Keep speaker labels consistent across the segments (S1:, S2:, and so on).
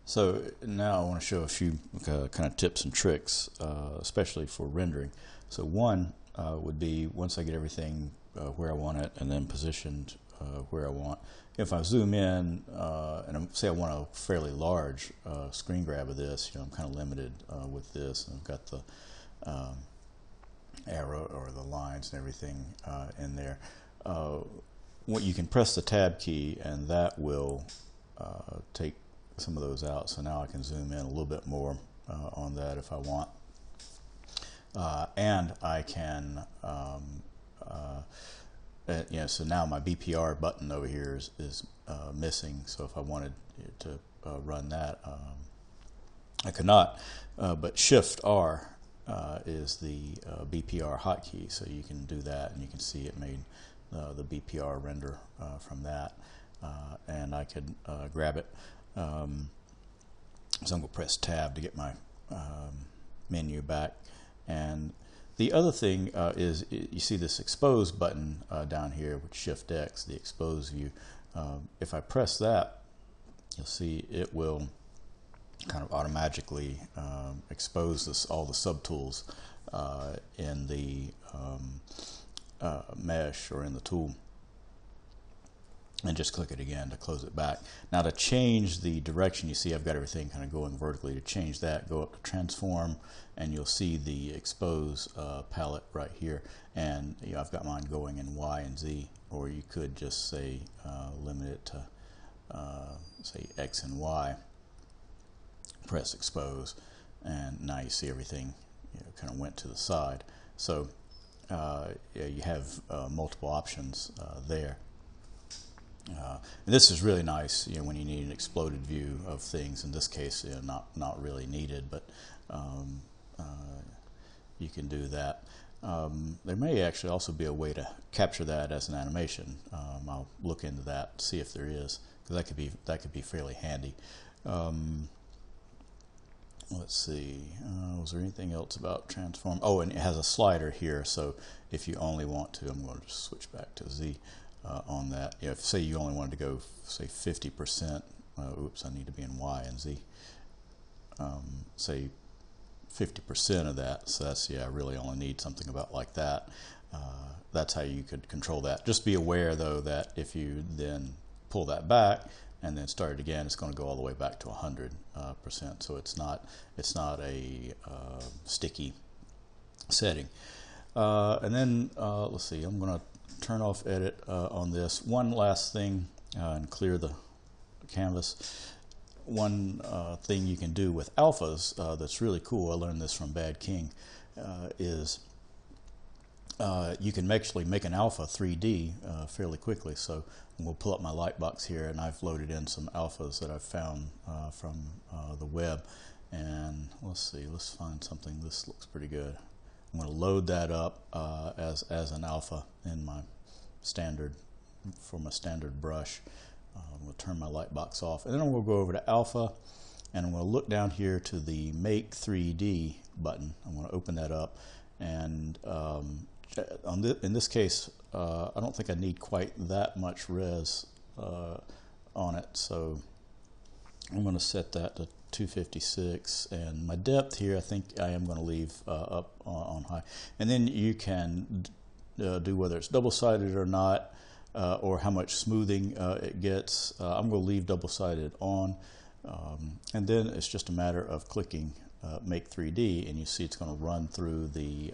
S1: So now I want to show a few kind of tips and tricks, especially for rendering. So one would be, once I get everything where I want it and then positioned where I want, if I zoom in and say I want a fairly large screen grab of this, I'm kind of limited with this. I've got the arrow or the lines and everything in there. What you can press the tab key and that will take some of those out. So now I can zoom in a little bit more on that if I want, and I can so now my BPR button over here is missing. So if I wanted to run that, I could not, but Shift R is the BPR hotkey, so you can do that, and you can see it made the BPR render from that, and I could grab it. So I'm going to press tab to get my menu back. And the other thing is, you see this expose button down here with Shift X, the expose view. If I press that, you'll see it will kind of automatically expose all the subtools in the mesh or in the tool, and just click it again to close it back. Now to change the direction, you see I've got everything kind of going vertically. To change that, go up to transform, and you'll see the expose palette right here, and I've got mine going in Y and Z, or you could just say limit it to say X and Y. Press expose, and now you see everything kind of went to the side. So you have multiple options there. And this is really nice, when you need an exploded view of things. In this case, not really needed, but you can do that. There may actually also be a way to capture that as an animation. I'll look into that, see if there is, because that could be fairly handy. Let's see, was there anything else about transform? Oh, and it has a slider here, so if you only want to, I'm going to just switch back to Z on that. If say you only wanted to go, say 50%, oops, I need to be in Y and Z, say 50% of that, so that's, I really only need something about like that. That's how you could control that. Just be aware though that if you then pull that back and then start it again, it's going to go all the way back to 100%. So it's not a sticky setting. And then let's see, I'm going to turn off edit on this. One last thing, and clear the canvas. One thing you can do with alphas that's really cool, I learned this from Bad King, is you can actually make an alpha 3D fairly quickly. So we'll pull up my Lightbox here, and I've loaded in some alphas that I've found from the web. And let's see, let's find something. This looks pretty good. I'm going to load that up as an alpha in my standard, for my standard brush. I'm going to turn my Lightbox off, and then I'm going to go over to alpha, and I'm going to look down here to the Make 3D button. I'm going to open that up, and in this case, I don't think I need quite that much res on it, so I'm going to set that to 256, and my depth here I think I am going to leave up on high. And then you can do whether it's double-sided or not, or how much smoothing it gets. I'm going to leave double-sided on, and then it's just a matter of clicking Make 3D, and you see it's going to run through the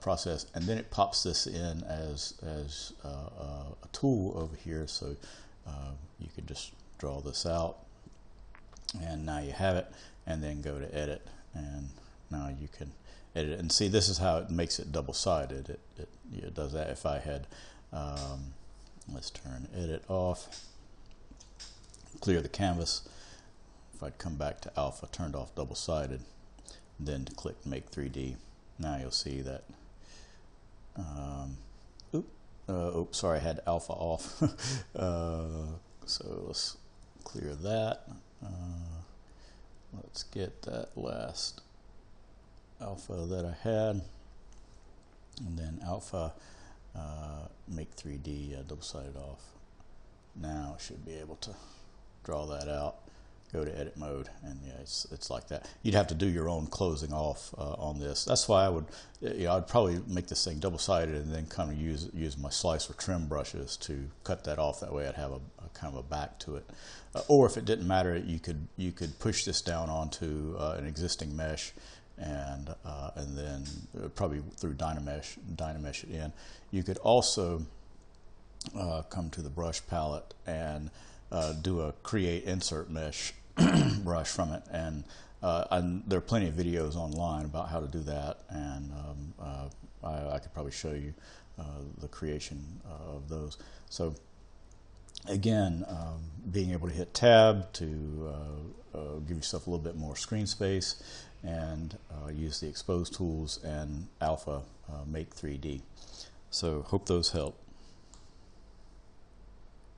S1: process, and then it pops this in as a tool over here. So you can just draw this out, and now you have it, and then go to edit, and now you can edit it. And see, this is how it makes it double-sided. It does that. If I had let's turn edit off, clear the canvas. If I'd come back to alpha, turned off double-sided, then to click Make 3D, now you'll see that oops, sorry, I had alpha off. So let's clear that. Let's get that last alpha that I had, and then alpha Make 3D double-sided off. Now I should be able to draw that out. go to edit mode, and yeah, it's like that. You'd have to do your own closing off on this. That's why I would, I'd probably make this thing double-sided and then kind of use my slice or trim brushes to cut that off. That way I'd have a kind of a back to it. Or if it didn't matter, you could push this down onto an existing mesh, and then probably through Dynamesh it in. You could also come to the brush palette and do a create insert mesh brush from it, and there are plenty of videos online about how to do that, and I could probably show you the creation of those. So again, being able to hit tab to give yourself a little bit more screen space, and use the expose tools and alpha make 3D. So hope those help.